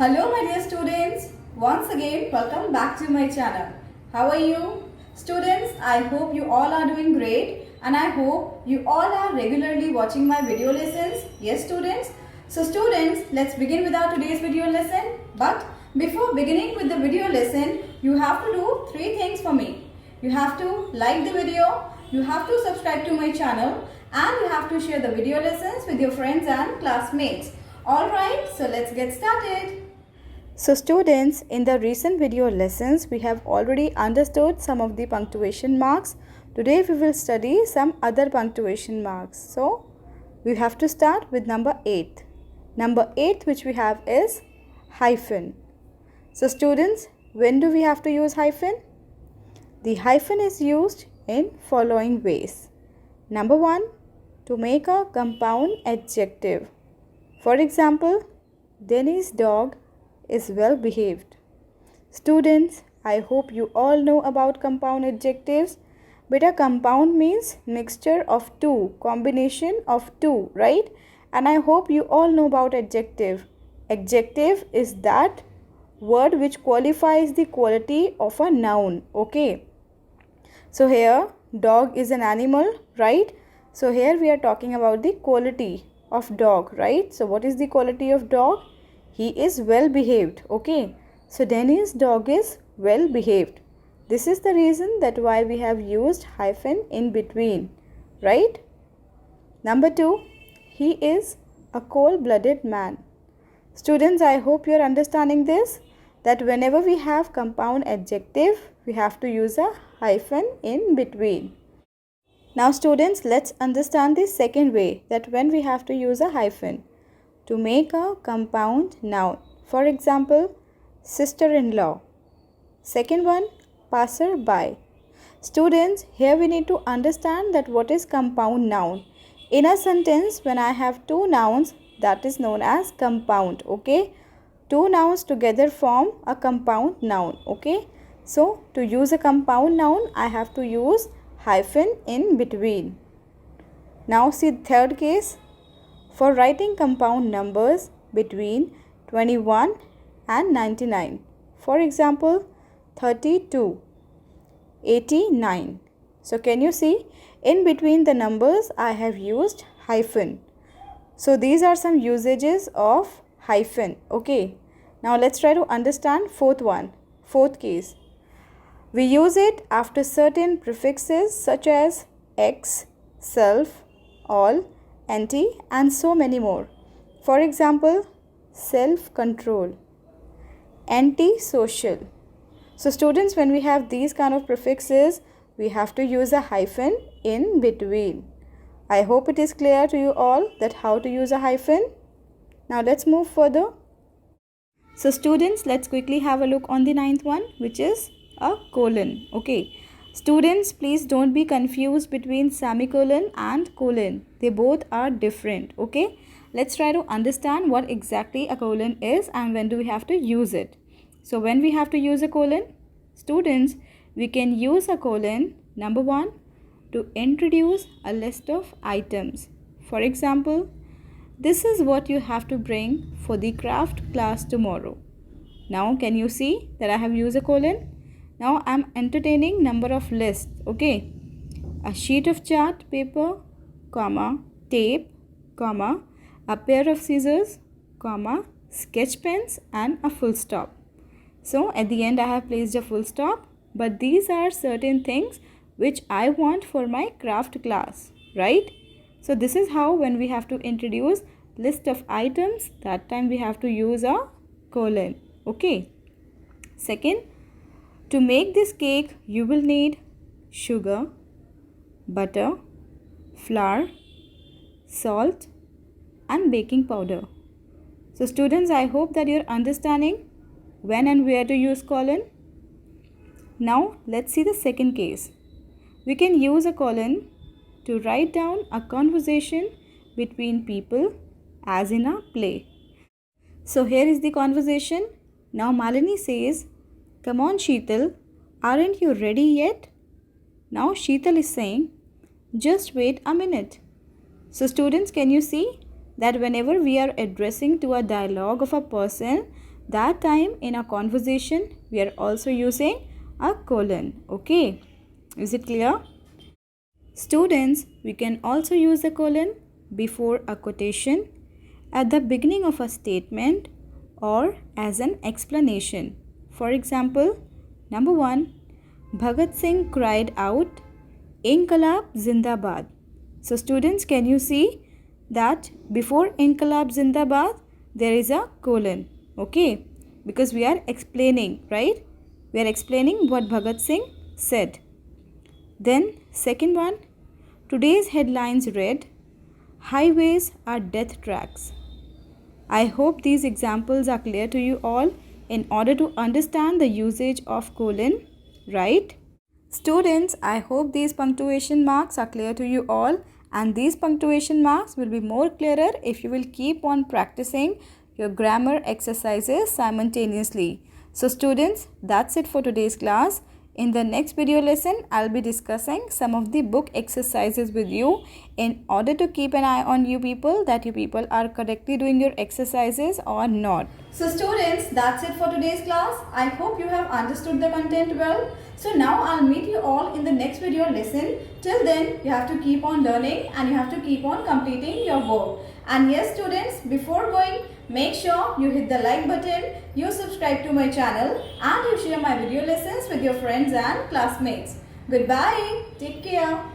Hello my dear students, once again welcome back to my channel. How are you? Students, I hope you all are doing great and I hope you all are regularly watching my video lessons. Yes students? So students, let's begin with our today's video lesson. But before beginning with the video lesson, you have to do three things for me. You have to like the video, you have to subscribe to my channel and you have to share the video lessons with your friends and classmates. Alright, so let's get started. So students, in the recent video lessons, we have already understood some of the punctuation marks. Today we will study some other punctuation marks. So, we have to start with number 8. Number 8 which we have is hyphen. So students, when do we have to use hyphen? The hyphen is used in following ways. Number 1, to make a compound adjective. For example, Denny's dog is well behaved. Students, I hope you all know about compound adjectives. Beta, compound means mixture of two, combination of two, right? And I hope you all know about adjective. Adjective is that word which qualifies the quality of a noun, okay? So here, dog is an animal, right? So here we are talking about the quality of dog, right? So what is the quality of dog? He is well behaved, okay? So Denny's dog is well behaved. This is the reason that why we have used hyphen in between, right? Number 2, he is a cold-blooded man. Students, I hope you are understanding this, that whenever we have compound adjective, we have to use a hyphen in between. Now students, let's understand the second way, that when we have to use a hyphen. To make a compound noun. For example, sister-in-law. Second one, passer-by. Students, here we need to understand that what is compound noun. In a sentence, when I have two nouns, that is known as compound, okay? Two nouns together form a compound noun, okay? So, to use a compound noun, I have to use hyphen in between. Now see the third case. For writing compound numbers between 21 and 99. For example, 32, 89. So can you see, in between the numbers I have used hyphen. So these are some usages of hyphen, okay? Now let's try to understand fourth case. We use it after certain prefixes such as ex, self, all, anti and so many more. For example, self-control, anti-social. So students, when we have these kind of prefixes, we have to use a hyphen in between. I hope it is clear to you all that how to use a hyphen. Now let's move further. So students, let's quickly have a look on the ninth one, which is a colon, okay? Students, please don't be confused between semicolon and colon. They both are different, okay? Let's try to understand what exactly a colon is and when do we have to use it. So when we have to use a colon, students, we can use a colon, number 1, to introduce a list of items. For example, this is what you have to bring for the craft class tomorrow. Now, can you see that I have used a colon? Now I am entertaining number of lists, okay? A sheet of chart paper, comma, tape, comma, a pair of scissors, comma, sketch pens and a full stop. So at the end I have placed a full stop, but these are certain things which I want for my craft class, right? So this is how when we have to introduce list of items, that time we have to use a colon, okay? Second, to make this cake, you will need sugar, butter, flour, salt and baking powder. So students, I hope that you're understanding when and where to use colon. Now let's see the second case. We can use a colon to write down a conversation between people as in a play. So here is the conversation. Now Malini says, "Come on Sheetal, aren't you ready yet?" Now Sheetal is saying, "Just wait a minute." So students, can you see that whenever we are addressing to a dialogue of a person, that time in a conversation we are also using a colon. Okay, is it clear? Students, we can also use a colon before a quotation, at the beginning of a statement, or as an explanation. For example, number 1, Bhagat Singh cried out, Inqilab Zindabad. So students, can you see that before Inqilab Zindabad there is a colon? Okay, because we are explaining, right? We are explaining what Bhagat Singh said. Then second one, today's headlines read, Highways are death tracks. I hope these examples are clear to you all in order to understand the usage of colon, right? Students, I hope these punctuation marks are clear to you all, and these punctuation marks will be more clearer if you will keep on practicing your grammar exercises simultaneously. So students, that's it for today's class. In the next video lesson, I'll be discussing some of the book exercises with you in order to keep an eye on you people, that you people are correctly doing your exercises or not. So students, that's it for today's class. I hope you have understood the content well. So now I'll meet you all in the next video lesson. Till then, you have to keep on learning and you have to keep on completing your work. And yes students, before going, make sure you hit the like button, you subscribe to my channel, and you share my video lessons with your friends and classmates. Goodbye. Take care.